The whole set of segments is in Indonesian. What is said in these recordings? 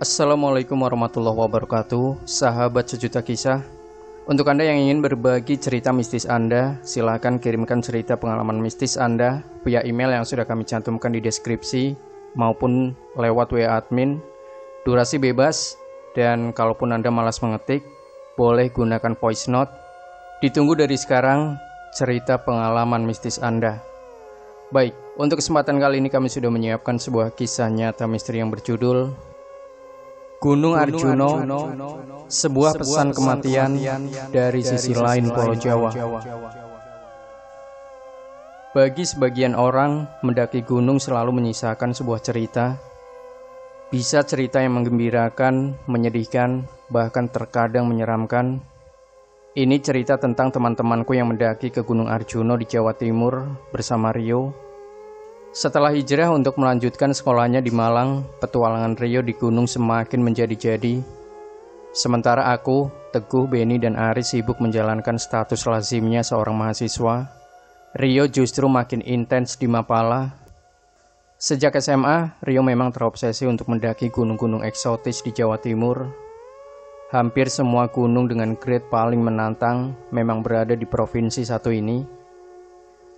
Assalamualaikum warahmatullahi wabarakatuh, sahabat sejuta kisah. Untuk Anda yang ingin berbagi cerita mistis Anda, silakan kirimkan cerita pengalaman mistis Anda via email yang sudah kami cantumkan di deskripsi maupun lewat WA admin. Durasi bebas, dan kalaupun Anda malas mengetik, boleh gunakan voice note. Ditunggu dari sekarang cerita pengalaman mistis Anda. Baik, untuk kesempatan kali ini kami sudah menyiapkan sebuah kisah nyata misteri yang berjudul Gunung Arjuno, sebuah pesan kematian dari sisi lain Pulau Jawa. Bagi sebagian orang, mendaki gunung selalu menyisakan sebuah cerita. Bisa cerita yang menggembirakan, menyedihkan, bahkan terkadang menyeramkan. Ini cerita tentang teman-temanku yang mendaki ke Gunung Arjuno di Jawa Timur bersama Rio. Setelah hijrah untuk melanjutkan sekolahnya di Malang, petualangan Rio di gunung semakin menjadi-jadi. Sementara aku, Teguh, Beni, dan Aris sibuk menjalankan status lazimnya seorang mahasiswa, Rio justru makin intens di Mapala. Sejak SMA, Rio memang terobsesi untuk mendaki gunung-gunung eksotis di Jawa Timur. Hampir semua gunung dengan grade paling menantang memang berada di provinsi satu ini.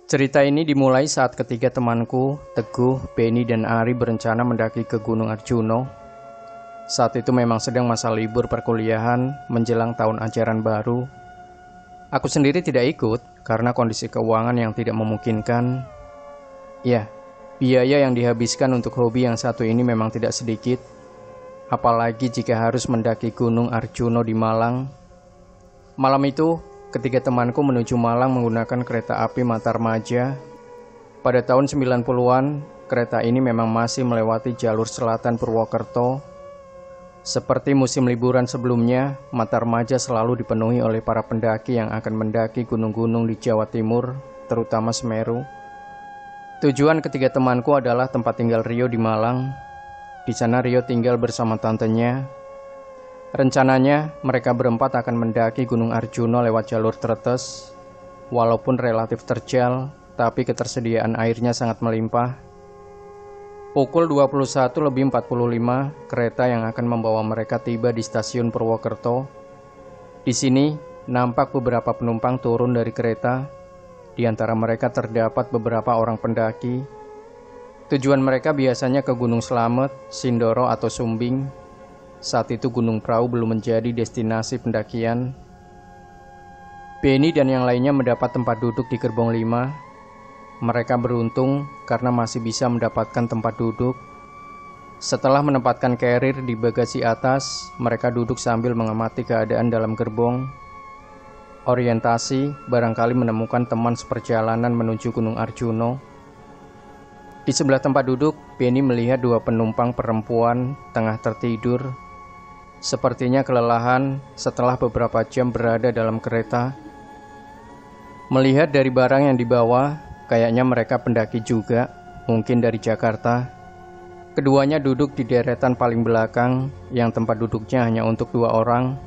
Cerita ini dimulai saat ketiga temanku, Teguh, Beni, dan Ari berencana mendaki ke Gunung Arjuno. Saat itu memang sedang masa libur perkuliahan menjelang tahun ajaran baru. Aku sendiri tidak ikut karena kondisi keuangan yang tidak memungkinkan. Ya, biaya yang dihabiskan untuk hobi yang satu ini memang tidak sedikit. Apalagi jika harus mendaki Gunung Arjuno di Malang. Malam itu, ketiga temanku menuju Malang menggunakan kereta api Matarmaja. Pada tahun 90-an, kereta ini memang masih melewati jalur selatan Purwokerto. Seperti musim liburan sebelumnya, Matarmaja selalu dipenuhi oleh para pendaki yang akan mendaki gunung-gunung di Jawa Timur, terutama Semeru. Tujuan ketiga temanku adalah tempat tinggal Rio di Malang. Di sana Rio tinggal bersama tantenya. Rencananya mereka berempat akan mendaki Gunung Arjuno lewat jalur Tretes. Walaupun relatif terjal, tapi ketersediaan airnya sangat melimpah. Pukul 21.45, kereta yang akan membawa mereka tiba di stasiun Purwokerto. Di sini nampak beberapa penumpang turun dari kereta. Di antara mereka terdapat beberapa orang pendaki. Tujuan mereka biasanya ke Gunung Slamet, Sindoro, atau Sumbing. Saat itu Gunung Prau belum menjadi destinasi pendakian. Beni dan yang lainnya mendapat tempat duduk di gerbong 5. Mereka beruntung karena masih bisa mendapatkan tempat duduk. Setelah menempatkan carrier di bagasi atas, mereka duduk sambil mengamati keadaan dalam gerbong. Orientasi, barangkali menemukan teman seperjalanan menuju Gunung Arjuno. Di sebelah tempat duduk, Beni melihat dua penumpang perempuan tengah tertidur. Sepertinya kelelahan setelah beberapa jam berada dalam kereta. Melihat dari barang yang dibawa, kayaknya mereka pendaki juga, mungkin dari Jakarta. Keduanya duduk di deretan paling belakang, yang tempat duduknya hanya untuk 2 orang.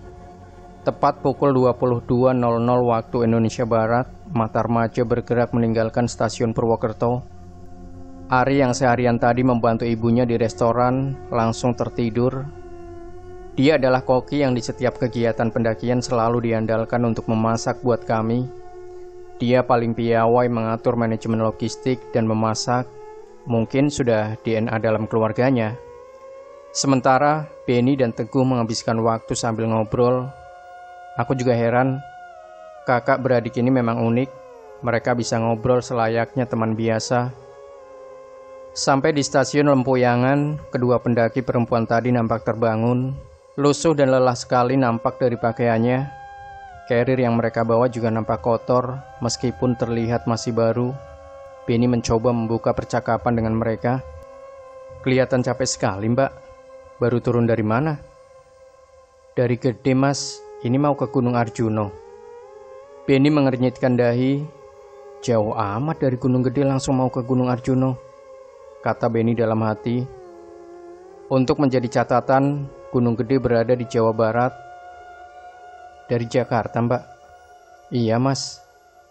Tepat pukul 22.00 waktu Indonesia Barat, Matarmaja bergerak meninggalkan stasiun Purwokerto. Ari yang seharian tadi membantu ibunya di restoran langsung tertidur. Dia adalah koki yang di setiap kegiatan pendakian selalu diandalkan untuk memasak buat kami. Dia paling piawai mengatur manajemen logistik dan memasak. Mungkin sudah DNA dalam keluarganya. Sementara Beni dan Teguh menghabiskan waktu sambil ngobrol. Aku juga heran, kakak beradik ini memang unik. Mereka bisa ngobrol selayaknya teman biasa. Sampai di stasiun Lempuyangan, kedua pendaki perempuan tadi nampak terbangun. Lusuh dan lelah sekali nampak dari pakaiannya. Carrier yang mereka bawa juga nampak kotor, meskipun terlihat masih baru. Beni mencoba membuka percakapan dengan mereka. Kelihatan capek sekali, Mbak. Baru turun dari mana? Dari Gede, Mas. Ini mau ke Gunung Arjuno. Beni mengernyitkan dahi. Jauh amat dari Gunung Gede langsung mau ke Gunung Arjuno, kata Beni dalam hati. Untuk menjadi catatan, Gunung Gede berada di Jawa Barat. Dari Jakarta, Mbak. Iya, Mas.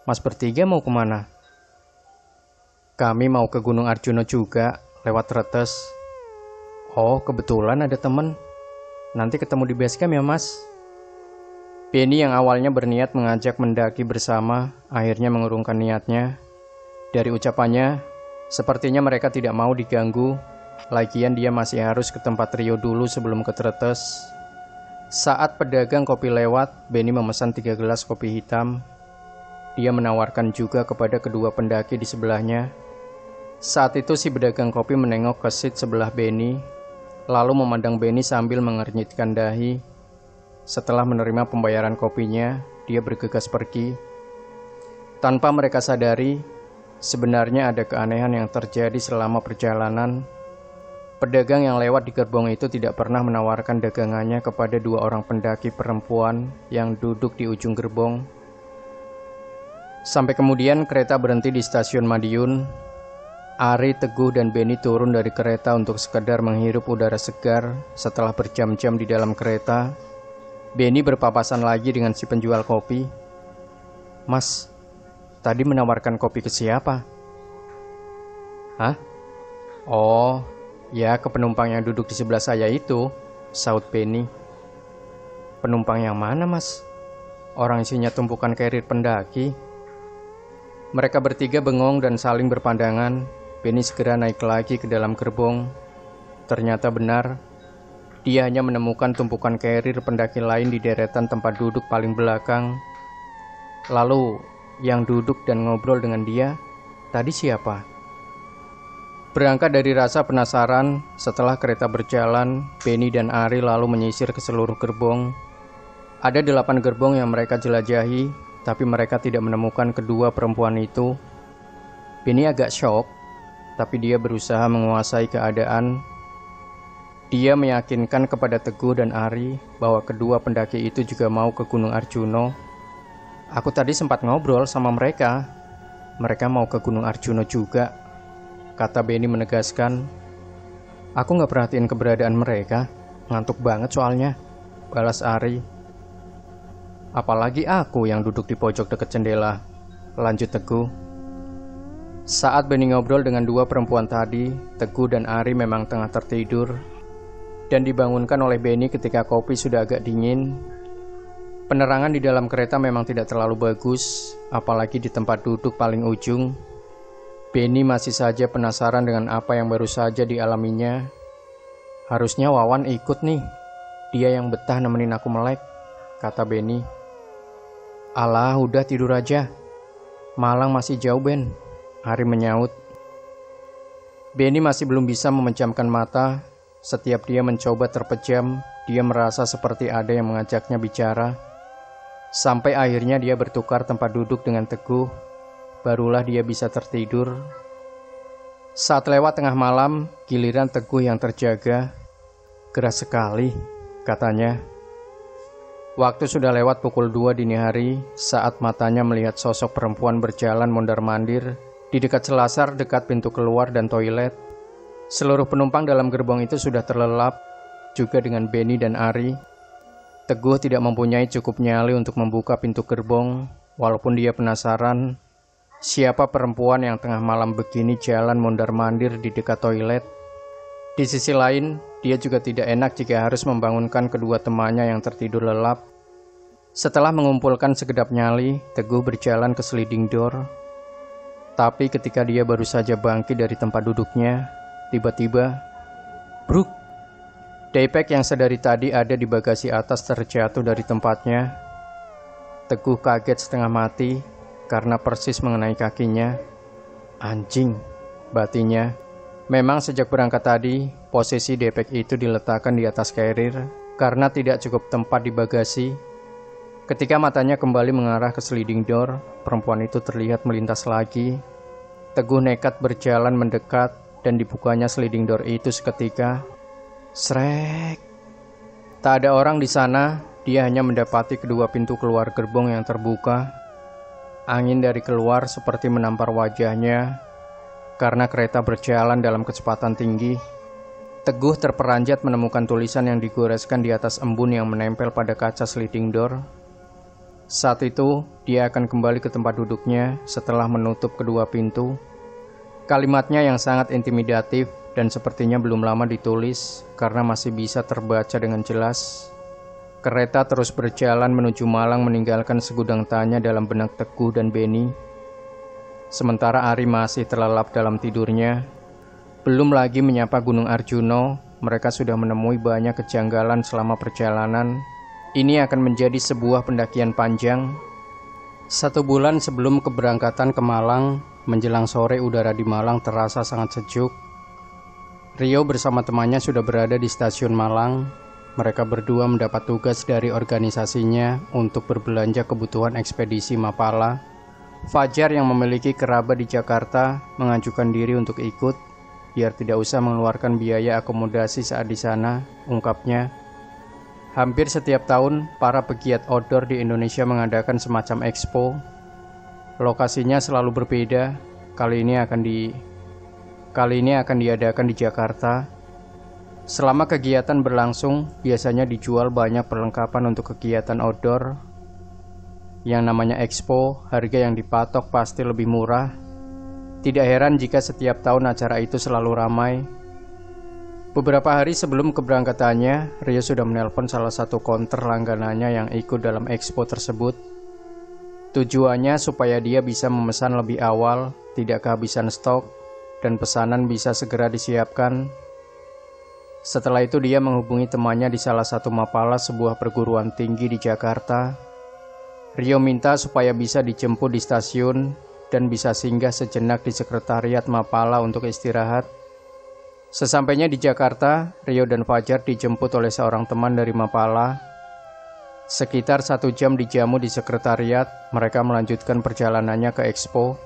Mas bertiga mau kemana? Kami mau ke Gunung Arjuno juga, lewat Tretes. Oh, kebetulan ada temen. Nanti ketemu di base camp ya mas. Benny yang awalnya berniat mengajak mendaki bersama, akhirnya mengurungkan niatnya. Dari ucapannya, sepertinya mereka tidak mau diganggu. Lagian dia masih harus ke tempat Rio dulu sebelum ke Tretes. Saat pedagang kopi lewat, Benny memesan 3 gelas kopi hitam. Dia menawarkan juga kepada kedua pendaki di sebelahnya. Saat itu si pedagang kopi menengok ke seat sebelah Benny, lalu memandang Benny sambil mengernyitkan dahi. Setelah menerima pembayaran kopinya, dia bergegas pergi. Tanpa mereka sadari, sebenarnya ada keanehan yang terjadi selama perjalanan. Pedagang yang lewat di gerbong itu tidak pernah menawarkan dagangannya kepada 2 orang pendaki perempuan yang duduk di ujung gerbong. Sampai kemudian kereta berhenti di stasiun Madiun. Ari, Teguh, dan Benny turun dari kereta untuk sekedar menghirup udara segar setelah berjam-jam di dalam kereta. Benny berpapasan lagi dengan si penjual kopi. Mas, tadi menawarkan kopi ke siapa? Hah? Oh, ya ke penumpang yang duduk di sebelah saya itu, saut Benny. Penumpang yang mana mas? Orang isinya tumpukan carrier pendaki. Mereka bertiga bengong dan saling berpandangan. Benny segera naik lagi ke dalam gerbong. Ternyata benar, dia hanya menemukan tumpukan carrier pendaki lain di deretan tempat duduk paling belakang. Lalu, yang duduk dan ngobrol dengan dia, tadi siapa? Berangkat dari rasa penasaran, setelah kereta berjalan, Benny dan Ari lalu menyisir ke seluruh gerbong. Ada 8 gerbong yang mereka jelajahi, tapi mereka tidak menemukan kedua perempuan itu. Benny agak shock, tapi dia berusaha menguasai keadaan. Dia meyakinkan kepada Teguh dan Ari bahwa kedua pendaki itu juga mau ke Gunung Arjuno. Aku tadi sempat ngobrol sama mereka. Mereka mau ke Gunung Arjuno juga, kata Benny menegaskan. Aku gak perhatiin keberadaan mereka. Ngantuk banget soalnya, balas Ari. Apalagi aku yang duduk di pojok dekat jendela, lanjut Teguh. Saat Benny ngobrol dengan 2 perempuan tadi, Teguh dan Ari memang tengah tertidur dan dibangunkan oleh Benny ketika kopi sudah agak dingin. Penerangan di dalam kereta memang tidak terlalu bagus, apalagi di tempat duduk paling ujung. Benny masih saja penasaran dengan apa yang baru saja dialaminya. Harusnya Wawan ikut nih, dia yang betah nemenin aku melek, kata Benny. Alah, udah tidur aja. Malang masih jauh, Ben, Ari menyaut. Benny masih belum bisa memejamkan mata. Setiap dia mencoba terpejam, dia merasa seperti ada yang mengajaknya bicara. Sampai akhirnya dia bertukar tempat duduk dengan Teguh. Barulah dia bisa tertidur. Saat lewat tengah malam, giliran Teguh yang terjaga. Keras sekali, katanya. Waktu sudah lewat pukul 2 dini hari, saat matanya melihat sosok perempuan berjalan mondar-mandir di dekat selasar dekat pintu keluar dan toilet. Seluruh penumpang dalam gerbong itu sudah terlelap, juga dengan Benny dan Ari. Teguh tidak mempunyai cukup nyali untuk membuka pintu gerbong, walaupun dia penasaran siapa perempuan yang tengah malam begini jalan mondar-mandir di dekat toilet. Di sisi lain, dia juga tidak enak jika harus membangunkan kedua temannya yang tertidur lelap. Setelah mengumpulkan sekedap nyali, Teguh berjalan ke sliding door. Tapi ketika dia baru saja bangkit dari tempat duduknya, tiba-tiba, bruk! Daypack yang sedari tadi ada di bagasi atas terjatuh dari tempatnya. Teguh kaget setengah mati karena persis mengenai kakinya. Anjing, batinnya. Memang sejak berangkat tadi, posisi daypack itu diletakkan di atas carrier karena tidak cukup tempat di bagasi. Ketika matanya kembali mengarah ke sliding door, perempuan itu terlihat melintas lagi. Teguh nekat berjalan mendekat dan dibukanya sliding door itu seketika. Srek. Tak ada orang di sana, dia hanya mendapati kedua pintu keluar gerbong yang terbuka. Angin dari keluar seperti menampar wajahnya. Karena kereta berjalan dalam kecepatan tinggi, Teguh terperanjat menemukan tulisan yang digoreskan di atas embun yang menempel pada kaca sliding door. Saat itu, dia akan kembali ke tempat duduknya setelah menutup kedua pintu. Kalimatnya yang sangat intimidatif dan sepertinya belum lama ditulis karena masih bisa terbaca dengan jelas. Kereta terus berjalan menuju Malang meninggalkan segudang tanya dalam benak Teguh dan Beni. Sementara Ari masih terlelap dalam tidurnya. Belum lagi menyapa Gunung Arjuno, mereka sudah menemui banyak kejanggalan selama perjalanan. Ini akan menjadi sebuah pendakian panjang. 1 bulan sebelum keberangkatan ke Malang, menjelang sore udara di Malang terasa sangat sejuk. Rio bersama temannya sudah berada di stasiun Malang. Mereka berdua mendapat tugas dari organisasinya untuk berbelanja kebutuhan ekspedisi Mapala. Fajar yang memiliki kerabat di Jakarta mengajukan diri untuk ikut, biar tidak usah mengeluarkan biaya akomodasi saat di sana, ungkapnya. Hampir setiap tahun, para pegiat outdoor di Indonesia mengadakan semacam expo. Lokasinya selalu berbeda, kali ini akan diadakan di Jakarta. Selama kegiatan berlangsung, biasanya dijual banyak perlengkapan untuk kegiatan outdoor. Yang namanya expo, harga yang dipatok pasti lebih murah. Tidak heran jika setiap tahun acara itu selalu ramai. Beberapa hari sebelum keberangkatannya, Rio sudah menelpon salah satu konter langganannya yang ikut dalam expo tersebut. Tujuannya supaya dia bisa memesan lebih awal, tidak kehabisan stok, dan pesanan bisa segera disiapkan. Setelah itu dia menghubungi temannya di salah satu Mapala, sebuah perguruan tinggi di Jakarta. Rio minta supaya bisa dijemput di stasiun dan bisa singgah sejenak di sekretariat Mapala untuk istirahat. Sesampainya di Jakarta, Rio dan Fajar dijemput oleh seorang teman dari Mapala. Sekitar 1 jam dijamu di sekretariat, mereka melanjutkan perjalanannya ke expo.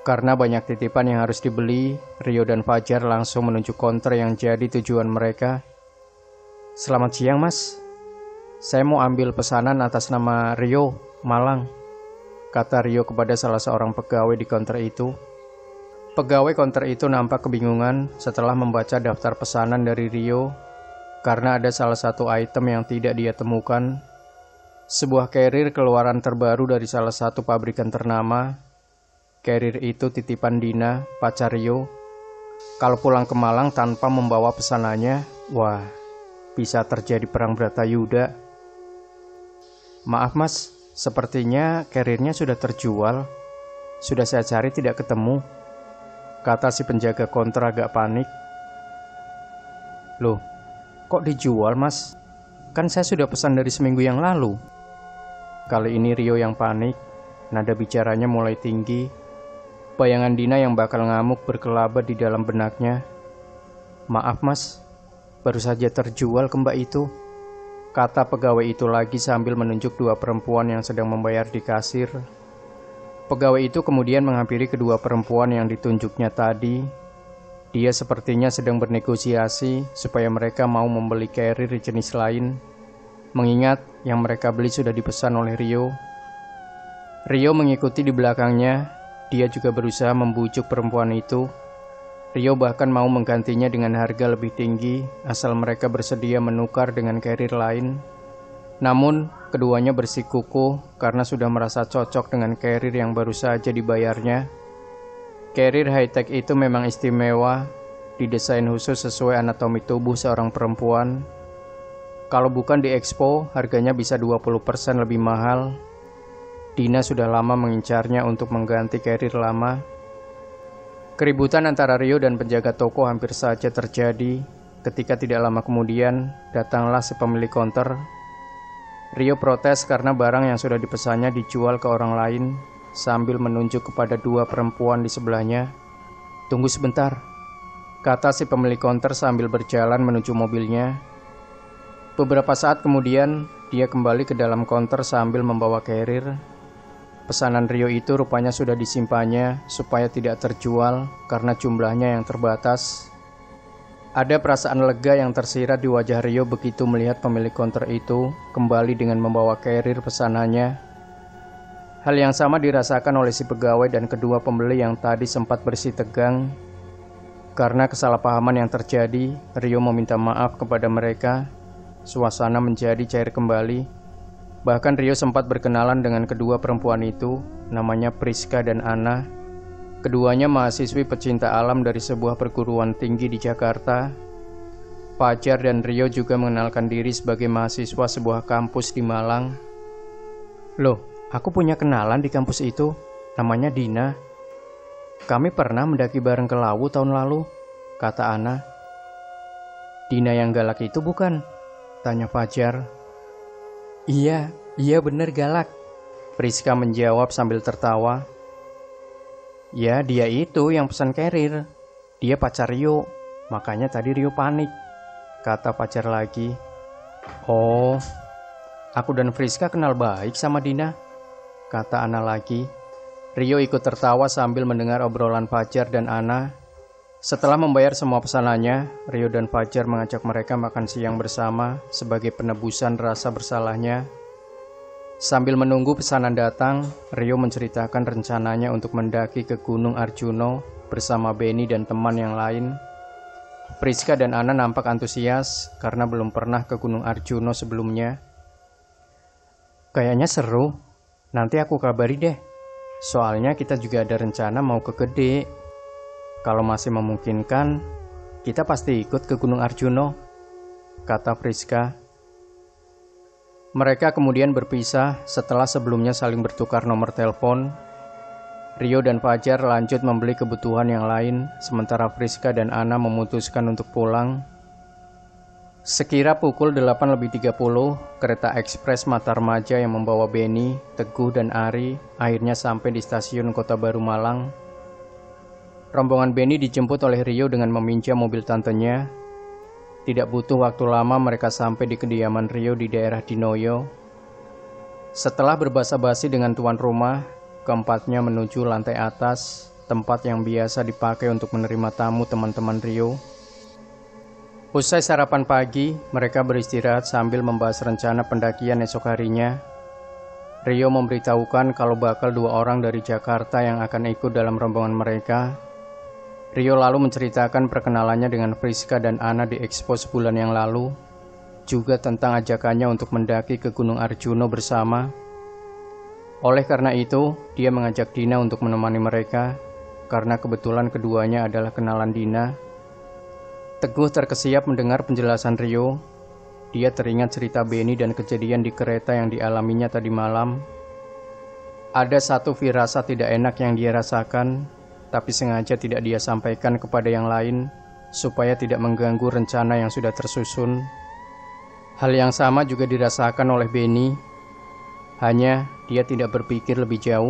Karena banyak titipan yang harus dibeli, Rio dan Fajar langsung menuju konter yang jadi tujuan mereka. "Selamat siang, Mas. Saya mau ambil pesanan atas nama Rio, Malang," kata Rio kepada salah seorang pegawai di konter itu. Pegawai konter itu nampak kebingungan setelah membaca daftar pesanan dari Rio, karena ada salah satu item yang tidak dia temukan. Sebuah carrier keluaran terbaru dari salah satu pabrikan ternama. Carrier itu titipan Dina, pacar Rio. Kalau pulang ke Malang tanpa membawa pesanannya, wah, bisa terjadi perang Bratayuda. "Maaf Mas, sepertinya carriernya sudah terjual. Sudah saya cari tidak ketemu," kata si penjaga konter agak panik. "Loh, kok dijual Mas? Kan saya sudah pesan dari seminggu yang lalu." Kali ini Rio yang panik, nada bicaranya mulai tinggi. Bayangan Dina yang bakal ngamuk berkelabat di dalam benaknya. "Maaf Mas, baru saja terjual ke Mbak itu," kata pegawai itu lagi sambil menunjuk 2 perempuan yang sedang membayar di kasir. Pegawai itu kemudian menghampiri kedua perempuan yang ditunjuknya tadi. Dia sepertinya sedang bernegosiasi supaya mereka mau membeli carrier jenis lain, mengingat yang mereka beli sudah dipesan oleh Rio. Rio mengikuti di belakangnya. Dia juga berusaha membujuk perempuan itu. Rio bahkan mau menggantinya dengan harga lebih tinggi asal mereka bersedia menukar dengan carrier lain. Namun, keduanya bersikukuh karena sudah merasa cocok dengan carrier yang baru saja dibayarnya. Carrier high-tech itu memang istimewa, didesain khusus sesuai anatomi tubuh seorang perempuan. Kalau bukan di expo, harganya bisa 20% lebih mahal. Dina sudah lama mengincarnya untuk mengganti carrier lama. Keributan antara Rio dan penjaga toko hampir saja terjadi. Ketika tidak lama kemudian, datanglah si pemilik konter. Rio protes karena barang yang sudah dipesannya dijual ke orang lain, sambil menunjuk kepada 2 perempuan di sebelahnya. "Tunggu sebentar," kata si pemilik konter sambil berjalan menuju mobilnya. Beberapa saat kemudian, dia kembali ke dalam konter sambil membawa carrier. Pesanan Rio itu rupanya sudah disimpannya supaya tidak terjual karena jumlahnya yang terbatas. Ada perasaan lega yang tersirat di wajah Rio begitu melihat pemilik konter itu kembali dengan membawa carrier pesanannya. Hal yang sama dirasakan oleh si pegawai dan kedua pembeli yang tadi sempat bersih tegang. Karena kesalahpahaman yang terjadi, Rio meminta maaf kepada mereka. Suasana menjadi cair kembali. Bahkan Rio sempat berkenalan dengan kedua perempuan itu, namanya Priska dan Anna. Keduanya mahasiswi pecinta alam dari sebuah perguruan tinggi di Jakarta. Fajar dan Rio juga mengenalkan diri sebagai mahasiswa sebuah kampus di Malang. Loh, aku punya kenalan di kampus itu, namanya Dina. Kami pernah mendaki bareng ke Lawu tahun lalu, kata Ana. Dina yang galak itu bukan? Tanya Fajar. Iya bener galak, Priska menjawab sambil tertawa. Ya, dia itu yang pesan carrier. Dia pacar Rio, makanya tadi Rio panik, kata Fajar lagi. Oh, aku dan Priska kenal baik sama Dina, kata Ana lagi. Rio ikut tertawa sambil mendengar obrolan Fajar dan Ana. Setelah membayar semua pesanannya, Rio dan Fajar mengajak mereka makan siang bersama sebagai penebusan rasa bersalahnya. Sambil menunggu pesanan datang, Rio menceritakan rencananya untuk mendaki ke Gunung Arjuno bersama Benny dan teman yang lain. Priska dan Ana nampak antusias karena belum pernah ke Gunung Arjuno sebelumnya. Kayaknya seru, nanti aku kabari deh. Soalnya kita juga ada rencana mau ke Gede. Kalau masih memungkinkan, kita pasti ikut ke Gunung Arjuno, kata Priska. Mereka kemudian berpisah setelah sebelumnya saling bertukar nomor telepon. Rio dan Fajar lanjut membeli kebutuhan yang lain, sementara Priska dan Ana memutuskan untuk pulang. Sekira pukul 8.30, kereta ekspres Matarmaja yang membawa Benny, Teguh, dan Ari akhirnya sampai di stasiun Kota Baru Malang. Rombongan Benny dijemput oleh Rio dengan meminjam mobil tantenya. Tidak butuh waktu lama mereka sampai di kediaman Rio di daerah Dinoyo. Setelah berbasa-basi dengan tuan rumah, keempatnya menuju lantai atas, tempat yang biasa dipakai untuk menerima tamu teman-teman Rio. Usai sarapan pagi, mereka beristirahat sambil membahas rencana pendakian esok harinya. Rio memberitahukan kalau bakal 2 orang dari Jakarta yang akan ikut dalam rombongan mereka. Rio lalu menceritakan perkenalannya dengan Priska dan Ana di Expo sebulan yang lalu, juga tentang ajakannya untuk mendaki ke Gunung Arjuno bersama. Oleh karena itu, dia mengajak Dina untuk menemani mereka, karena kebetulan keduanya adalah kenalan Dina. Teguh terkesiap mendengar penjelasan Rio. Dia teringat cerita Benny dan kejadian di kereta yang dialaminya tadi malam. Ada satu firasat tidak enak yang dia rasakan, tapi sengaja tidak dia sampaikan kepada yang lain, supaya tidak mengganggu rencana yang sudah tersusun. Hal yang sama juga dirasakan oleh Benny, hanya dia tidak berpikir lebih jauh.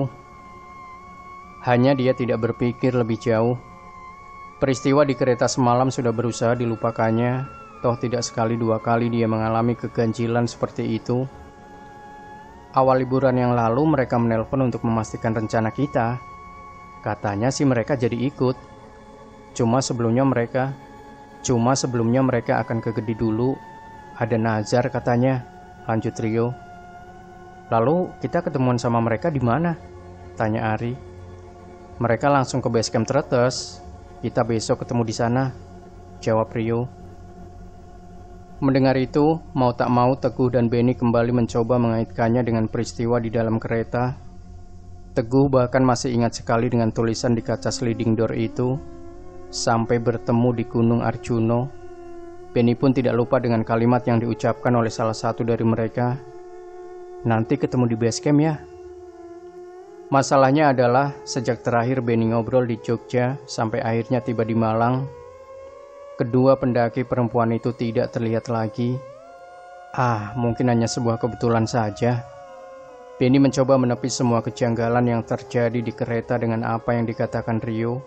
Peristiwa di kereta semalam sudah berusaha dilupakannya, toh tidak sekali 2 kali dia mengalami keganjilan seperti itu. Awal liburan yang lalu mereka menelpon untuk memastikan rencana kita. Katanya sih mereka jadi ikut. Cuma sebelumnya mereka akan ke Gede dulu. Ada nazar katanya, lanjut Rio. Lalu kita ketemuan sama mereka di mana? Tanya Ari. Mereka langsung ke base camp Tretes. Kita besok ketemu di sana, jawab Rio. Mendengar itu, mau tak mau Teguh dan Benny kembali mencoba mengaitkannya dengan peristiwa di dalam kereta. Teguh bahkan masih ingat sekali dengan tulisan di kaca sliding door itu, sampai bertemu di Gunung Arjuno. Benny pun tidak lupa dengan kalimat yang diucapkan oleh salah satu dari mereka. Nanti ketemu di base camp ya. Masalahnya adalah sejak terakhir Benny ngobrol di Jogja sampai akhirnya tiba di Malang, kedua pendaki perempuan itu tidak terlihat lagi. Mungkin hanya sebuah kebetulan saja. Benny mencoba menepis semua kejanggalan yang terjadi di kereta dengan apa yang dikatakan Rio.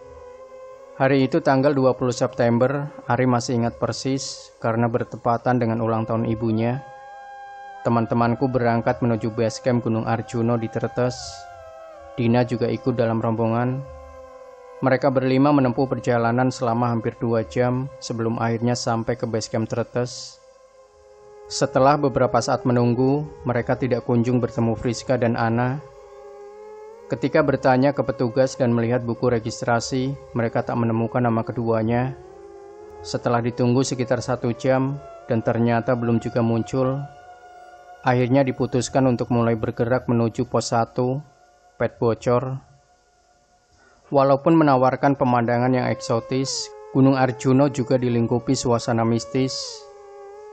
Hari itu tanggal 20 September, Ari masih ingat persis karena bertepatan dengan ulang tahun ibunya. Teman-temanku berangkat menuju base camp Gunung Arjuno di Tretes. Dina juga ikut dalam rombongan. Mereka berlima menempuh perjalanan selama hampir 2 jam sebelum akhirnya sampai ke base camp Tretes. Setelah beberapa saat menunggu, mereka tidak kunjung bertemu Priska dan Ana. Ketika bertanya ke petugas dan melihat buku registrasi, mereka tak menemukan nama keduanya. Setelah ditunggu sekitar 1 jam dan ternyata belum juga muncul, akhirnya diputuskan untuk mulai bergerak menuju pos 1, pet bocor. Walaupun menawarkan pemandangan yang eksotis, Gunung Arjuna juga dilingkupi suasana mistis.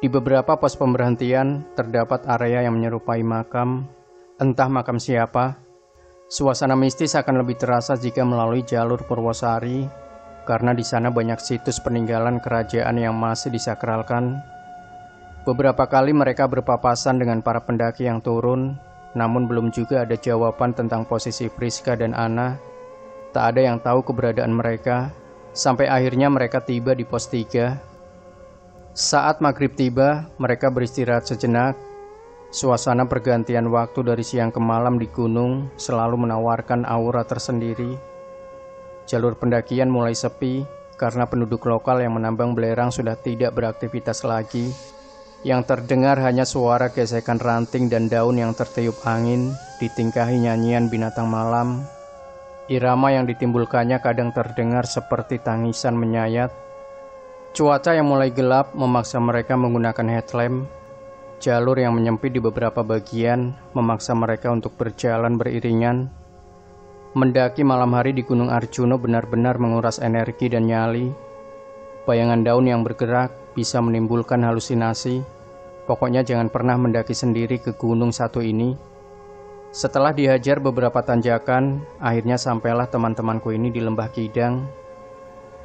Di beberapa pos pemberhentian terdapat area yang menyerupai makam, entah makam siapa. Suasana mistis akan lebih terasa jika melalui jalur Purwosari, karena di sana banyak situs peninggalan kerajaan yang masih disakralkan. Beberapa kali mereka berpapasan dengan para pendaki yang turun, namun belum juga ada jawaban tentang posisi Priska dan Ana. Tak ada yang tahu keberadaan mereka, sampai akhirnya mereka tiba di pos 3. Saat maghrib tiba, mereka beristirahat sejenak. Suasana pergantian waktu dari siang ke malam di gunung selalu menawarkan aura tersendiri. Jalur pendakian mulai sepi, karena penduduk lokal yang menambang belerang sudah tidak beraktivitas lagi. Yang terdengar hanya suara gesekan ranting dan daun yang tertiup angin, ditingkahi nyanyian binatang malam. Irama yang ditimbulkannya kadang terdengar seperti tangisan menyayat. Cuaca yang mulai gelap memaksa mereka menggunakan headlamp. Jalur yang menyempit di beberapa bagian memaksa mereka untuk berjalan beriringan. Mendaki malam hari di Gunung Arjuna benar-benar menguras energi dan nyali. Bayangan daun yang bergerak bisa menimbulkan halusinasi. Pokoknya jangan pernah mendaki sendiri ke gunung satu ini. Setelah dihajar beberapa tanjakan, akhirnya sampailah teman-temanku ini di Lembah Kidang.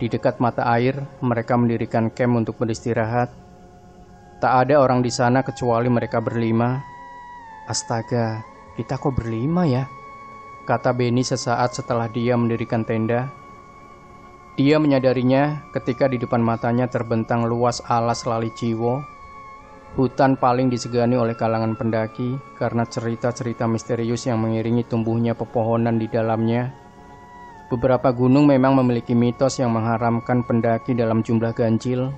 Di dekat mata air, mereka mendirikan camp untuk beristirahat. Tak ada orang di sana kecuali mereka berlima. Astaga, kita kok berlima ya? Kata Benny sesaat setelah dia mendirikan tenda. Dia menyadarinya ketika di depan matanya terbentang luas alas Lali Jiwo. Hutan paling disegani oleh kalangan pendaki karena cerita-cerita misterius yang mengiringi tumbuhnya pepohonan di dalamnya. Beberapa gunung memang memiliki mitos yang mengharamkan pendaki dalam jumlah ganjil.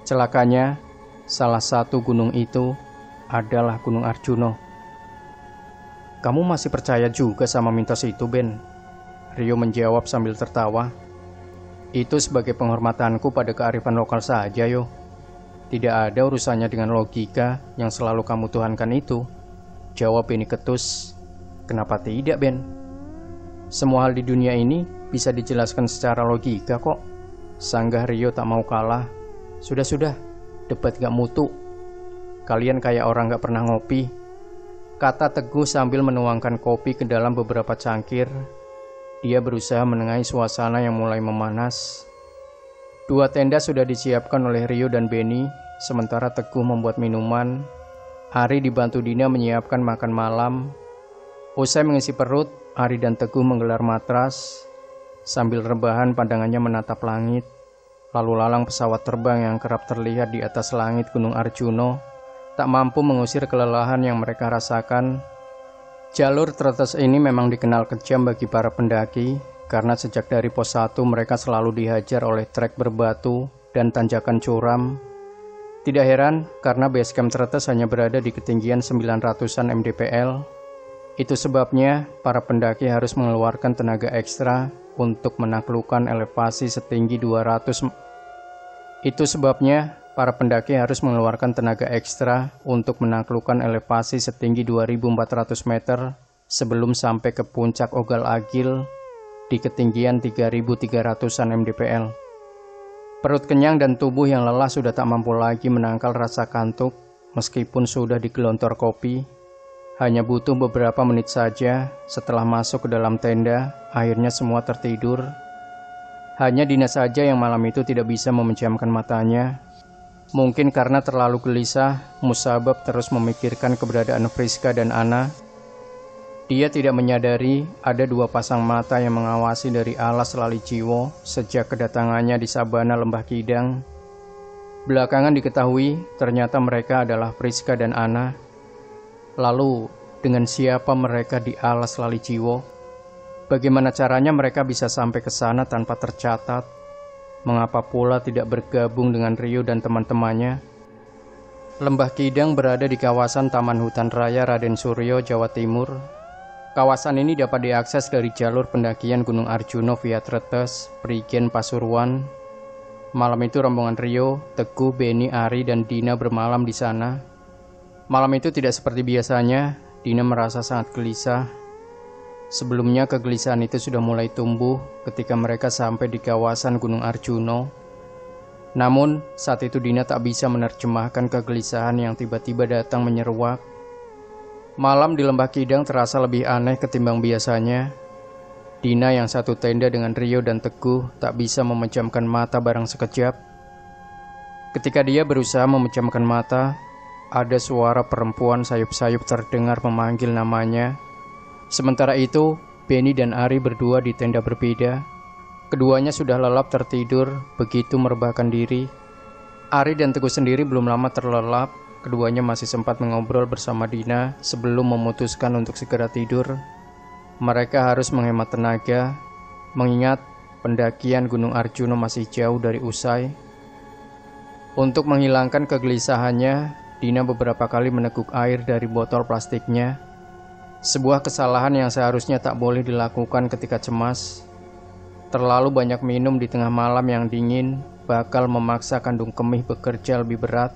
Celakanya, salah satu gunung itu adalah Gunung Arjuna. Kamu masih percaya juga sama mitos itu, Ben? Rio menjawab sambil tertawa. Itu sebagai penghormatanku pada kearifan lokal saja, yo. Tidak ada urusannya dengan logika yang selalu kamu tuhankan itu. Jawab Benny ketus. Kenapa tidak, Ben? Semua hal di dunia ini bisa dijelaskan secara logika kok. Sanggah Rio tak mau kalah. Sudah, debat gak mutu. Kalian kayak orang gak pernah ngopi. Kata Teguh sambil menuangkan kopi ke dalam beberapa cangkir. Dia berusaha menengahi suasana yang mulai memanas. 2 tenda sudah disiapkan oleh Rio dan Benny, sementara Teguh membuat minuman. Ari dibantu Dina menyiapkan makan malam. Usai mengisi perut, Ari dan Teguh menggelar matras. Sambil rebahan pandangannya menatap langit. Lalu lalang pesawat terbang yang kerap terlihat di atas langit Gunung Arjuna tak mampu mengusir kelelahan yang mereka rasakan. Jalur tretes ini memang dikenal kejam bagi para pendaki, karena sejak dari pos 1 mereka selalu dihajar oleh trek berbatu dan tanjakan curam. Tidak heran karena base camp Tretes hanya berada di ketinggian 900-an mdpl. Itu sebabnya para pendaki harus mengeluarkan tenaga ekstra untuk menaklukkan elevasi setinggi 200 meter sebelum sampai ke puncak Ogal Agil di ketinggian 3.300-an mdpl. Perut kenyang dan tubuh yang lelah sudah tak mampu lagi menangkal rasa kantuk meskipun sudah digelontor kopi. Hanya butuh beberapa menit saja setelah masuk ke dalam tenda, akhirnya semua tertidur. Hanya Dina saja yang malam itu tidak bisa memejamkan matanya. Mungkin karena terlalu gelisah, Musabab terus memikirkan keberadaan Priska dan Ana. Dia tidak menyadari ada 2 pasang mata yang mengawasi dari alas Lali Jiwo sejak kedatangannya di sabana Lembah Kidang. Belakangan diketahui ternyata mereka adalah Priska dan Ana. Lalu, dengan siapa mereka di alas Lali Jiwo? Bagaimana caranya mereka bisa sampai ke sana tanpa tercatat? Mengapa pula tidak bergabung dengan Rio dan teman-temannya? Lembah Kidang berada di kawasan Taman Hutan Raya Raden Suryo, Jawa Timur. Kawasan ini dapat diakses dari jalur pendakian Gunung Arjuna via Tretes, Prigen, Pasuruan. Malam itu rombongan Rio, Teguh, Benny, Ari, dan Dina bermalam di sana. Malam itu tidak seperti biasanya, Dina merasa sangat gelisah. Sebelumnya kegelisahan itu sudah mulai tumbuh ketika mereka sampai di kawasan Gunung Arjuno. Namun saat itu Dina tak bisa menerjemahkan kegelisahan yang tiba-tiba datang menyeruak. Malam di Lembah Kidang terasa lebih aneh ketimbang biasanya. Dina yang satu tenda dengan Rio dan Teguh tak bisa memejamkan mata barang sekejap. Ketika dia berusaha memejamkan mata, ada suara perempuan sayup-sayup terdengar memanggil namanya. Sementara itu, Benny dan Ari berdua di tenda berbeda. Keduanya sudah lelap tertidur, begitu merebahkan diri. Ari dan Teguh sendiri belum lama terlelap. Keduanya masih sempat mengobrol bersama Dina sebelum memutuskan untuk segera tidur. Mereka harus menghemat tenaga, mengingat pendakian Gunung Arjuno masih jauh dari usai. Untuk menghilangkan kegelisahannya, Dina beberapa kali meneguk air dari botol plastiknya. Sebuah kesalahan yang seharusnya tak boleh dilakukan ketika cemas. Terlalu banyak minum di tengah malam yang dingin bakal memaksa kandung kemih bekerja lebih berat.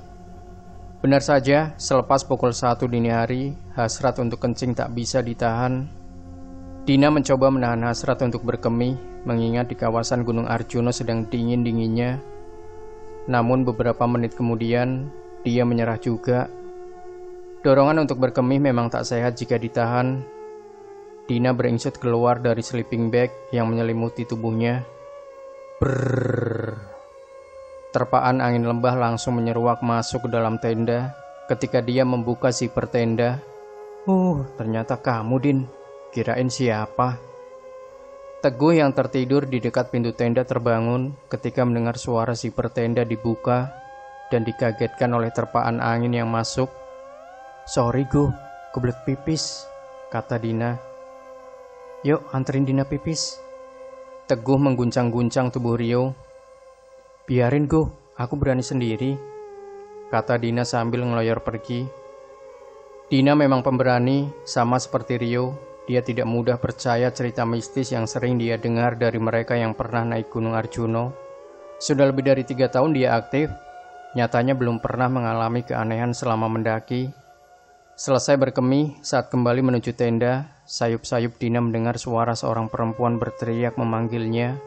Benar saja, selepas pukul 1 dini hari, hasrat untuk kencing tak bisa ditahan. Dina mencoba menahan hasrat untuk berkemih, mengingat di kawasan Gunung Arjuno sedang dingin-dinginnya. Namun beberapa menit kemudian, dia menyerah juga. Dorongan untuk berkemih memang tak sehat jika ditahan. Dina beringsut keluar dari sleeping bag yang menyelimuti tubuhnya. Brrrr. Terpaan angin lembah langsung menyeruak masuk ke dalam tenda. Ketika dia membuka zipper tenda, ternyata kamu, Din. Kirain siapa? Teguh yang tertidur di dekat pintu tenda terbangun ketika mendengar suara zipper tenda dibuka dan dikagetkan oleh terpaan angin yang masuk. "Sorry Gu, kebelet pipis," kata Dina. "Yuk anterin Dina pipis." Teguh mengguncang-guncang tubuh Rio. "Biarin Gu, aku berani sendiri," kata Dina sambil ngeloyor pergi. Dina memang pemberani, sama seperti Rio. Dia tidak mudah percaya cerita mistis yang sering dia dengar dari mereka yang pernah naik Gunung Arjuno. Sudah lebih dari 3 tahun dia aktif, nyatanya belum pernah mengalami keanehan selama mendaki. Selesai berkemih, saat kembali menuju tenda, sayup-sayup Dina mendengar suara seorang perempuan berteriak memanggilnya.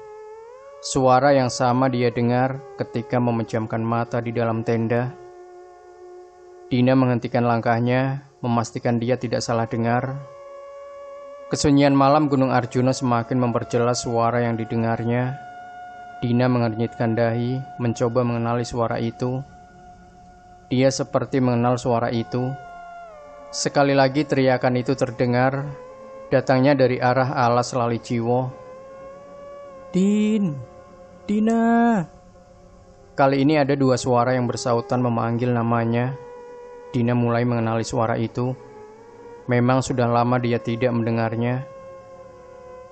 Suara yang sama dia dengar ketika memejamkan mata di dalam tenda. Dina menghentikan langkahnya, memastikan dia tidak salah dengar. Kesunyian malam Gunung Arjuno semakin memperjelas suara yang didengarnya. Dina mengernyitkan dahi, mencoba mengenali suara itu. Dia seperti mengenal suara itu. Sekali lagi teriakan itu terdengar, datangnya dari arah alas Lali Jiwo. "Din, Dina." Kali ini ada 2 suara yang bersautan memanggil namanya. Dina mulai mengenali suara itu. Memang sudah lama dia tidak mendengarnya.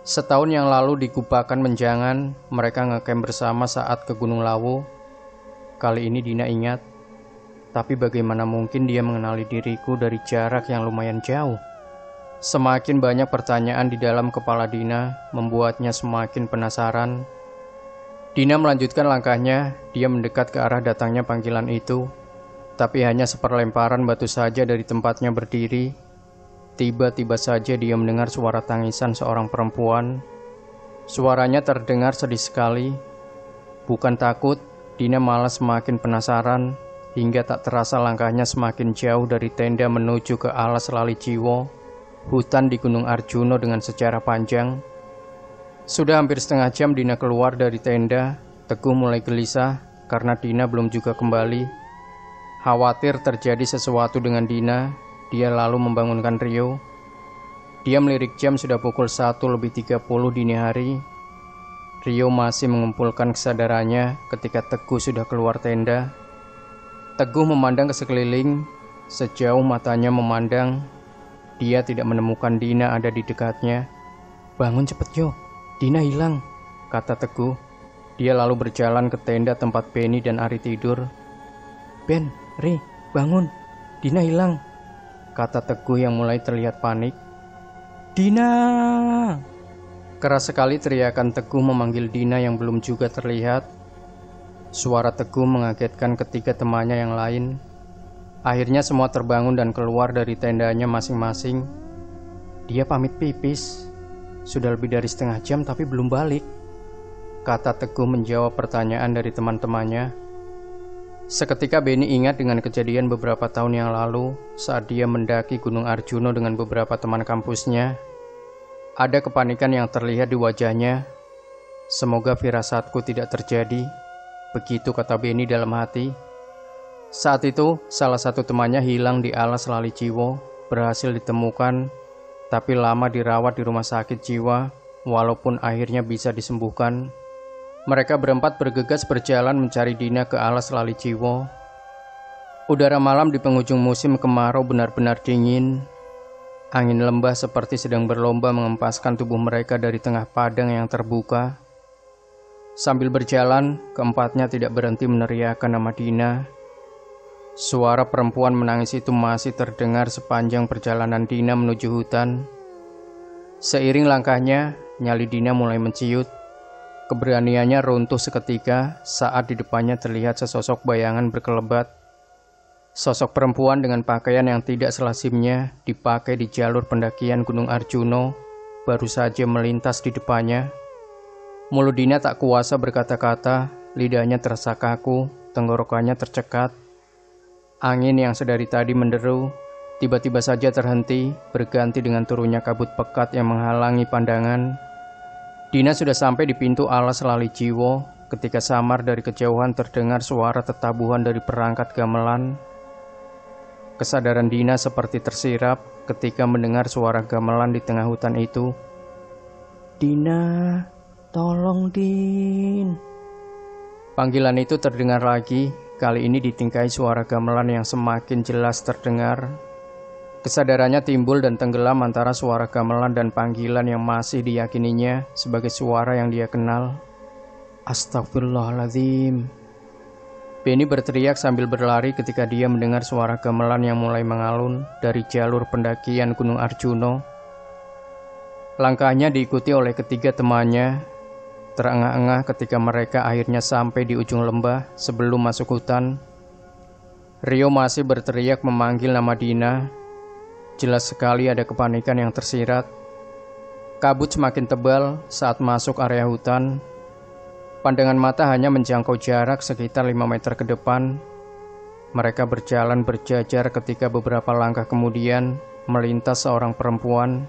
Setahun yang lalu di Gupakan Menjangan, mereka ngecamp bersama saat ke Gunung Lawu. Kali ini Dina ingat, tapi bagaimana mungkin dia mengenali diriku dari jarak yang lumayan jauh? Semakin banyak pertanyaan di dalam kepala Dina, membuatnya semakin penasaran. Dina melanjutkan langkahnya, dia mendekat ke arah datangnya panggilan itu. Tapi hanya seperlemparan batu saja dari tempatnya berdiri. Tiba-tiba saja dia mendengar suara tangisan seorang perempuan. Suaranya terdengar sedih sekali. Bukan takut, Dina malah semakin penasaran, hingga tak terasa langkahnya semakin jauh dari tenda menuju ke alas Lali Jiwo, hutan di Gunung Arjuno dengan sejarah panjang. Sudah hampir setengah jam Dina keluar dari tenda. Teguh mulai gelisah karena Dina belum juga kembali. Khawatir terjadi sesuatu dengan Dina, dia lalu membangunkan Rio. Dia melirik jam, sudah pukul 1:30 dini hari. Rio masih mengumpulkan kesadarannya ketika Teguh sudah keluar tenda. Teguh memandang ke sekeliling. Sejauh matanya memandang, dia tidak menemukan Dina ada di dekatnya. "Bangun cepet yo, Dina hilang," kata Teguh. Dia lalu berjalan ke tenda tempat Benny dan Ari tidur. "Ben, Ri, bangun, Dina hilang," kata Teguh yang mulai terlihat panik. "Dina!" Keras sekali teriakan Teguh memanggil Dina yang belum juga terlihat. Suara Teguh mengagetkan ketiga temannya yang lain. Akhirnya semua terbangun dan keluar dari tendanya masing-masing. "Dia pamit pipis," sudah lebih dari setengah jam tapi belum balik," kata Teguh menjawab pertanyaan dari teman-temannya. Seketika Benny ingat dengan kejadian beberapa tahun yang lalu saat dia mendaki Gunung Arjuno dengan beberapa teman kampusnya. Ada kepanikan yang terlihat di wajahnya. "Semoga firasatku tidak terjadi," begitu kata Benny dalam hati. Saat itu, salah satu temannya hilang di alas Lali Ciwo, berhasil ditemukan, tapi lama dirawat di rumah sakit jiwa, walaupun akhirnya bisa disembuhkan. Mereka berempat bergegas berjalan mencari Dina ke alas Lali Ciwo. Udara malam di penghujung musim kemarau benar-benar dingin. Angin lembah seperti sedang berlomba mengempaskan tubuh mereka dari tengah padang yang terbuka. Sambil berjalan, keempatnya tidak berhenti meneriakkan nama Dina. Suara perempuan menangis itu masih terdengar sepanjang perjalanan Dina menuju hutan. Seiring langkahnya, nyali Dina mulai menciut. Keberaniannya runtuh seketika saat di depannya terlihat sesosok bayangan berkelebat. Sosok perempuan dengan pakaian yang tidak selazimnya dipakai di jalur pendakian Gunung Arjuno baru saja melintas di depannya. Mulut Dina tak kuasa berkata-kata, lidahnya terasa kaku, tenggorokannya tercekat. Angin yang sedari tadi menderu, tiba-tiba saja terhenti, berganti dengan turunnya kabut pekat yang menghalangi pandangan. Dina sudah sampai di pintu alas Lali Ciwo ketika samar dari kejauhan terdengar suara tetabuhan dari perangkat gamelan. Kesadaran Dina seperti tersirap ketika mendengar suara gamelan di tengah hutan itu. "Dina, tolong Din." Panggilan itu terdengar lagi, kali ini ditingkai suara gamelan yang semakin jelas terdengar. Kesadarannya timbul dan tenggelam antara suara gamelan dan panggilan yang masih diyakininya sebagai suara yang dia kenal. "Astagfirullahaladzim." Benny berteriak sambil berlari ketika dia mendengar suara gamelan yang mulai mengalun dari jalur pendakian Gunung Arjuno. Langkahnya diikuti oleh ketiga temannya, terengah-engah ketika mereka akhirnya sampai di ujung lembah sebelum masuk hutan. Rio masih berteriak memanggil nama Dina. Jelas sekali ada kepanikan yang tersirat. Kabut semakin tebal saat masuk area hutan. Pandangan mata hanya menjangkau jarak sekitar 5 meter ke depan. Mereka berjalan berjajar ketika beberapa langkah kemudian melintas seorang perempuan.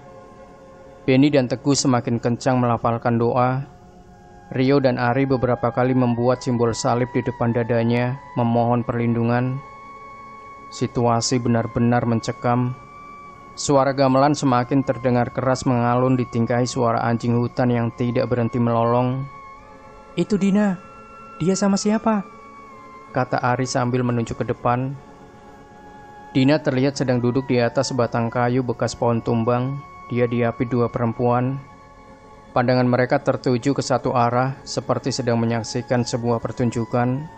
Benny dan Teguh semakin kencang melafalkan doa. Rio dan Ari beberapa kali membuat simbol salib di depan dadanya, memohon perlindungan. Situasi benar-benar mencekam. Suara gamelan semakin terdengar keras mengalun ditingkahi suara anjing hutan yang tidak berhenti melolong. "Itu Dina, dia sama siapa?" kata Ari sambil menunjuk ke depan. Dina terlihat sedang duduk di atas sebatang kayu bekas pohon tumbang. Dia diapit dua perempuan. Pandangan mereka tertuju ke satu arah, seperti sedang menyaksikan sebuah pertunjukan.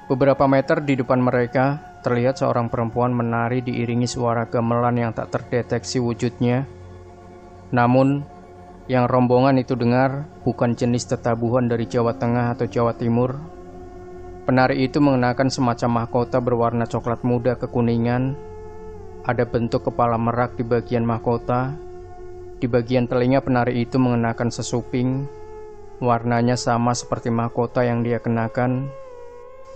Beberapa meter di depan mereka, terlihat seorang perempuan menari diiringi suara gamelan yang tak terdeteksi wujudnya. Namun, yang rombongan itu dengar bukan jenis tetabuhan dari Jawa Tengah atau Jawa Timur. Penari itu mengenakan semacam mahkota berwarna coklat muda kekuningan. Ada bentuk kepala merak di bagian mahkota. Di bagian telinga penari itu mengenakan sesuping. Warnanya sama seperti mahkota yang dia kenakan.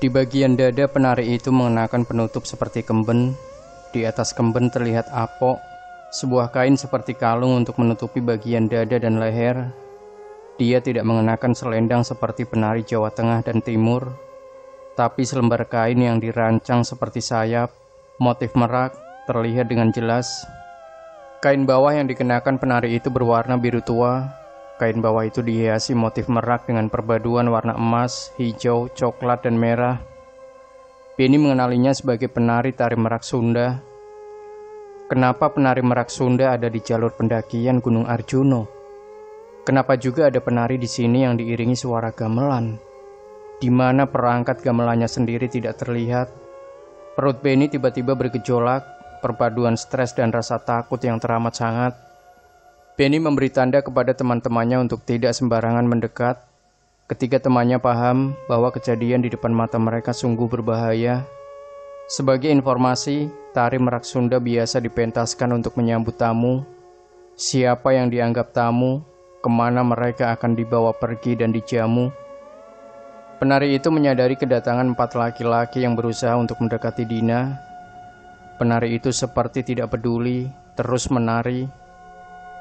Di bagian dada penari itu mengenakan penutup seperti kemben. Di atas kemben terlihat apok, sebuah kain seperti kalung untuk menutupi bagian dada dan leher. Dia tidak mengenakan selendang seperti penari Jawa Tengah dan Timur, tapi selembar kain yang dirancang seperti sayap, motif merak, terlihat dengan jelas. Kain bawah yang dikenakan penari itu berwarna biru tua. Kain bawah itu dihiasi motif merak dengan perpaduan warna emas, hijau, coklat, dan merah. Benny mengenalinya sebagai penari tari merak Sunda. Kenapa penari merak Sunda ada di jalur pendakian Gunung Arjuno? Kenapa juga ada penari di sini yang diiringi suara gamelan? Di mana perangkat gamelannya sendiri tidak terlihat? Perut Benny tiba-tiba bergejolak, perpaduan stres dan rasa takut yang teramat sangat. Benny memberi tanda kepada teman-temannya untuk tidak sembarangan mendekat. Ketiga temannya paham bahwa kejadian di depan mata mereka sungguh berbahaya. Sebagai informasi, tari merak Sunda biasa dipentaskan untuk menyambut tamu. Siapa yang dianggap tamu, kemana mereka akan dibawa pergi dan dijamu. Penari itu menyadari kedatangan 4 laki-laki yang berusaha untuk mendekati Dina. Penari itu seperti tidak peduli, terus menari.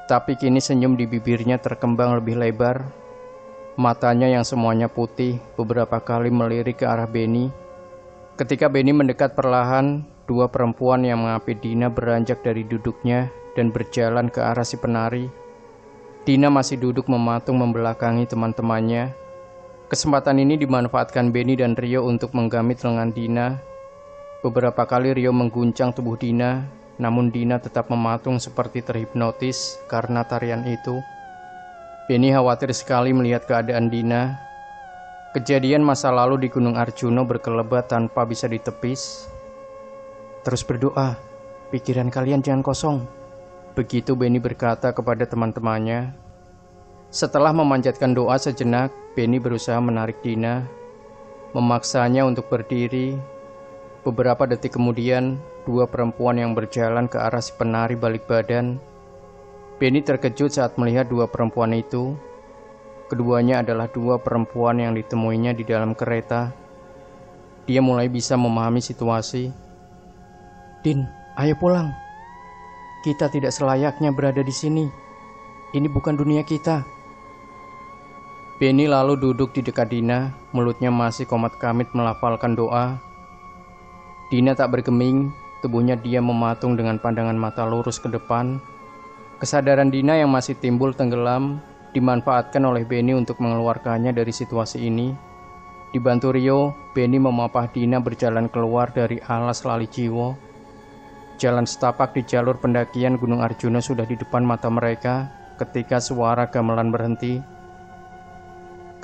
Tapi kini senyum di bibirnya terkembang lebih lebar. Matanya yang semuanya putih beberapa kali melirik ke arah Benny. Ketika Benny mendekat perlahan, 2 perempuan yang mengapit Dina beranjak dari duduknya dan berjalan ke arah si penari. Dina masih duduk mematung membelakangi teman-temannya. Kesempatan ini dimanfaatkan Benny dan Rio untuk menggamit lengan Dina. Beberapa kali Rio mengguncang tubuh Dina, namun Dina tetap mematung seperti terhipnotis karena tarian itu. Benny khawatir sekali melihat keadaan Dina. Kejadian masa lalu di Gunung Arjuna berkelebat tanpa bisa ditepis. Terus berdoa, pikiran kalian jangan kosong. Begitu Benny berkata kepada teman-temannya. Setelah memanjatkan doa sejenak, Benny berusaha menarik Dina, memaksanya untuk berdiri. Beberapa detik kemudian, 2 perempuan yang berjalan ke arah si penari balik badan. Benny terkejut saat melihat 2 perempuan itu. Keduanya adalah 2 perempuan yang ditemuinya di dalam kereta. Dia mulai bisa memahami situasi. Din, ayo pulang. Kita tidak selayaknya berada di sini. Ini bukan dunia kita. Benny lalu duduk di dekat Dina, mulutnya masih komat-kamit melafalkan doa. Dina tak bergeming, tubuhnya diam mematung dengan pandangan mata lurus ke depan. Kesadaran Dina yang masih timbul tenggelam dimanfaatkan oleh Benny untuk mengeluarkannya dari situasi ini. Dibantu Rio, Benny memapah Dina berjalan keluar dari alas Lali Jiwo. Jalan setapak di jalur pendakian Gunung Arjuna sudah di depan mata mereka ketika suara gamelan berhenti.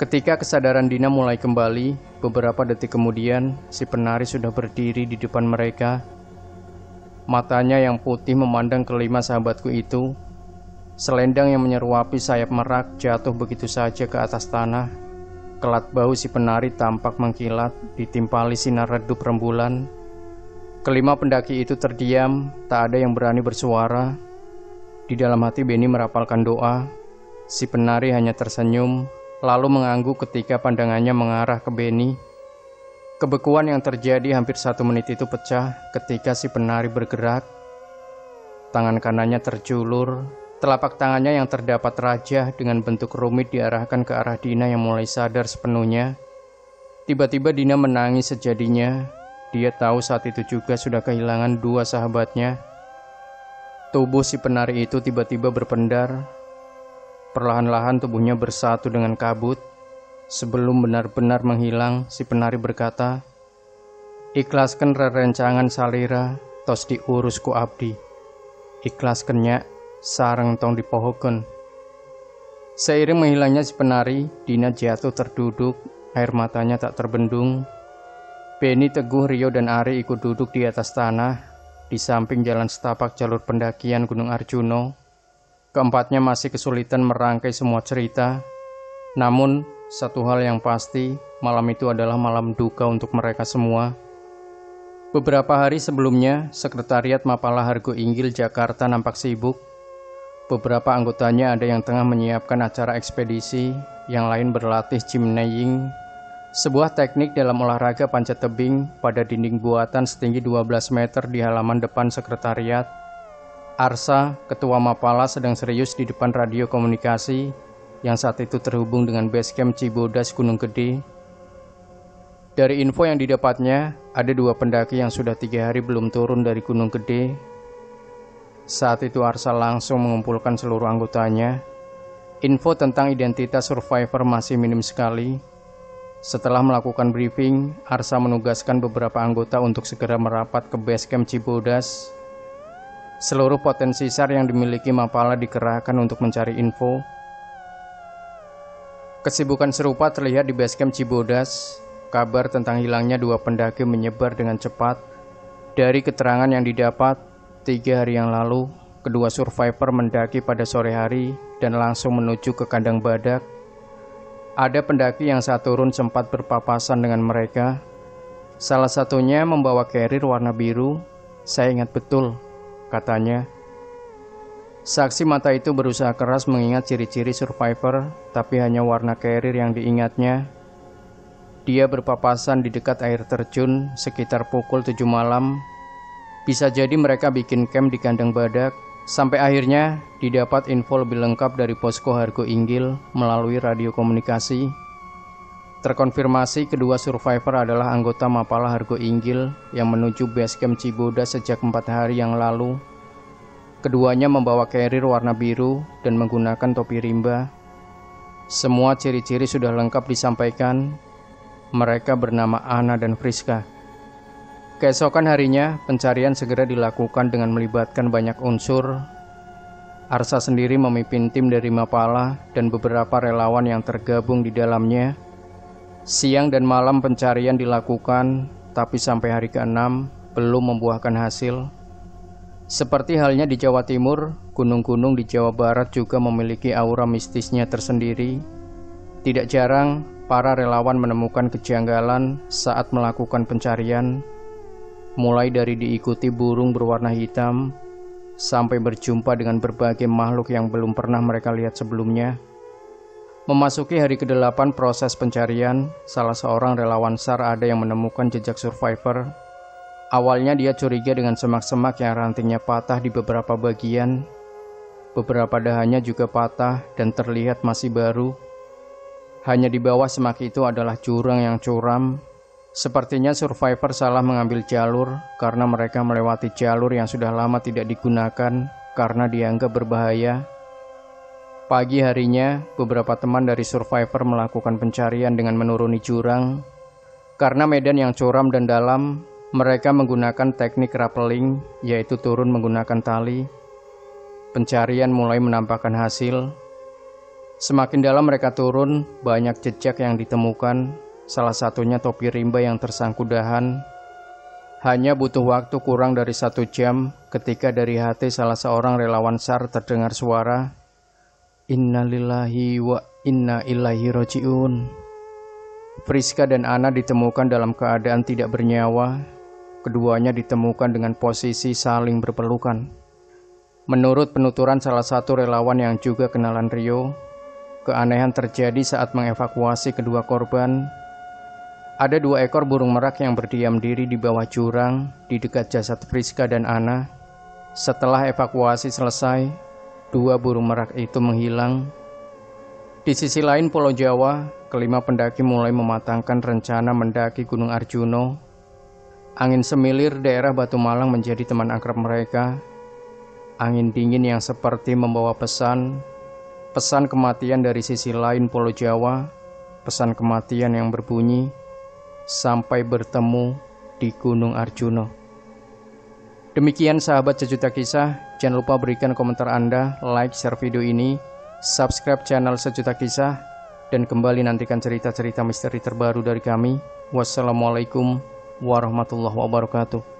Ketika kesadaran Dina mulai kembali, beberapa detik kemudian, si penari sudah berdiri di depan mereka. Matanya yang putih memandang kelima sahabatku itu. Selendang yang menyeruapi sayap merak jatuh begitu saja ke atas tanah. Kelat bahu si penari tampak mengkilat, ditimpali sinar redup rembulan. Kelima pendaki itu terdiam, tak ada yang berani bersuara. Di dalam hati Benny merapalkan doa. Si penari hanya tersenyum, lalu mengangguk ketika pandangannya mengarah ke Benny. Kebekuan yang terjadi hampir 1 menit itu pecah ketika si penari bergerak. Tangan kanannya terjulur, telapak tangannya yang terdapat rajah dengan bentuk rumit diarahkan ke arah Dina yang mulai sadar sepenuhnya. Tiba-tiba Dina menangis sejadinya. Dia tahu saat itu juga sudah kehilangan 2 sahabatnya. Tubuh si penari itu tiba-tiba berpendar. Perlahan-lahan tubuhnya bersatu dengan kabut. Sebelum benar-benar menghilang, si penari berkata, "Ikhlaskan rerencangan salira, tos diurus ku abdi. Ikhlaskannya, sareng tong dipohokeun." Seiring menghilangnya si penari, Dina jatuh terduduk, air matanya tak terbendung. Benny, Teguh, Rio, dan Ari ikut duduk di atas tanah, di samping jalan setapak jalur pendakian Gunung Arjuna. Keempatnya masih kesulitan merangkai semua cerita. Namun, satu hal yang pasti, malam itu adalah malam duka untuk mereka semua. Beberapa hari sebelumnya, Sekretariat Mapala Hargo Inggil Jakarta nampak sibuk. Beberapa anggotanya ada yang tengah menyiapkan acara ekspedisi, yang lain berlatih chimneying, sebuah teknik dalam olahraga panjat tebing pada dinding buatan setinggi 12 meter di halaman depan sekretariat. Arsa, ketua Mapala, sedang serius di depan radio komunikasi yang saat itu terhubung dengan base camp Cibodas Gunung Gede. Dari info yang didapatnya, ada 2 pendaki yang sudah 3 hari belum turun dari Gunung Gede. Saat itu Arsa langsung mengumpulkan seluruh anggotanya. Info tentang identitas survivor masih minim sekali. Setelah melakukan briefing, Arsa menugaskan beberapa anggota untuk segera merapat ke base camp Cibodas. Seluruh potensi SAR yang dimiliki Mapala dikerahkan untuk mencari info. Kesibukan serupa terlihat di base camp Cibodas. Kabar tentang hilangnya 2 pendaki menyebar dengan cepat. Dari keterangan yang didapat, 3 hari yang lalu, kedua survivor mendaki pada sore hari dan langsung menuju ke kandang badak. Ada pendaki yang saat turun sempat berpapasan dengan mereka. Salah satunya membawa carrier warna biru. "Saya ingat betul," katanya. Saksi mata itu berusaha keras mengingat ciri-ciri survivor, tapi hanya warna carrier yang diingatnya. Dia berpapasan di dekat air terjun sekitar pukul 7 malam. Bisa jadi mereka bikin camp di kandang badak. Sampai akhirnya didapat info lebih lengkap dari posko Hargo Inggil melalui radio komunikasi. Terkonfirmasi kedua survivor adalah anggota Mapala Hargo Inggil yang menuju base camp Ciboda sejak 4 hari yang lalu. Keduanya membawa carrier warna biru dan menggunakan topi rimba. Semua ciri-ciri sudah lengkap disampaikan. Mereka bernama Ana dan Friska. Keesokan harinya, pencarian segera dilakukan dengan melibatkan banyak unsur. Arsa sendiri memimpin tim dari Mapala dan beberapa relawan yang tergabung di dalamnya. Siang dan malam pencarian dilakukan, tapi sampai hari ke-6 belum membuahkan hasil. Seperti halnya di Jawa Timur, gunung-gunung di Jawa Barat juga memiliki aura mistisnya tersendiri. Tidak jarang, para relawan menemukan kejanggalan saat melakukan pencarian, mulai dari diikuti burung berwarna hitam, sampai berjumpa dengan berbagai makhluk yang belum pernah mereka lihat sebelumnya. Memasuki hari ke-8 proses pencarian, salah seorang relawan SAR ada yang menemukan jejak survivor. Awalnya dia curiga dengan semak-semak yang rantingnya patah di beberapa bagian. Beberapa dahannya juga patah dan terlihat masih baru. Hanya di bawah semak itu adalah jurang yang curam. Sepertinya survivor salah mengambil jalur karena mereka melewati jalur yang sudah lama tidak digunakan karena dianggap berbahaya. Pagi harinya, beberapa teman dari survivor melakukan pencarian dengan menuruni jurang. Karena medan yang curam dan dalam, mereka menggunakan teknik rappelling, yaitu turun menggunakan tali. Pencarian mulai menampakkan hasil. Semakin dalam mereka turun, banyak jejak yang ditemukan, salah satunya topi rimba yang tersangkut dahan. Hanya butuh waktu kurang dari 1 jam ketika dari hati salah seorang relawan SAR terdengar suara, "Innalillahi wa inna ilaihi roji'un." Friska dan Ana ditemukan dalam keadaan tidak bernyawa. Keduanya ditemukan dengan posisi saling berpelukan. Menurut penuturan salah satu relawan yang juga kenalan Rio, keanehan terjadi saat mengevakuasi kedua korban. Ada 2 ekor burung merak yang berdiam diri di bawah jurang di dekat jasad Friska dan Ana. Setelah evakuasi selesai, 2 burung merak itu menghilang. Di sisi lain Pulau Jawa, kelima pendaki mulai mematangkan rencana mendaki Gunung Arjuno. Angin semilir daerah Batu Malang menjadi teman akrab mereka. Angin dingin yang seperti membawa pesan kematian dari sisi lain Pulau Jawa, pesan kematian yang berbunyi, "Sampai bertemu di Gunung Arjuno." Demikian sahabat Sejuta Kisah, jangan lupa berikan komentar Anda, like, share video ini, subscribe channel Sejuta Kisah, dan kembali nantikan cerita-cerita misteri terbaru dari kami. Wassalamualaikum warahmatullahi wabarakatuh.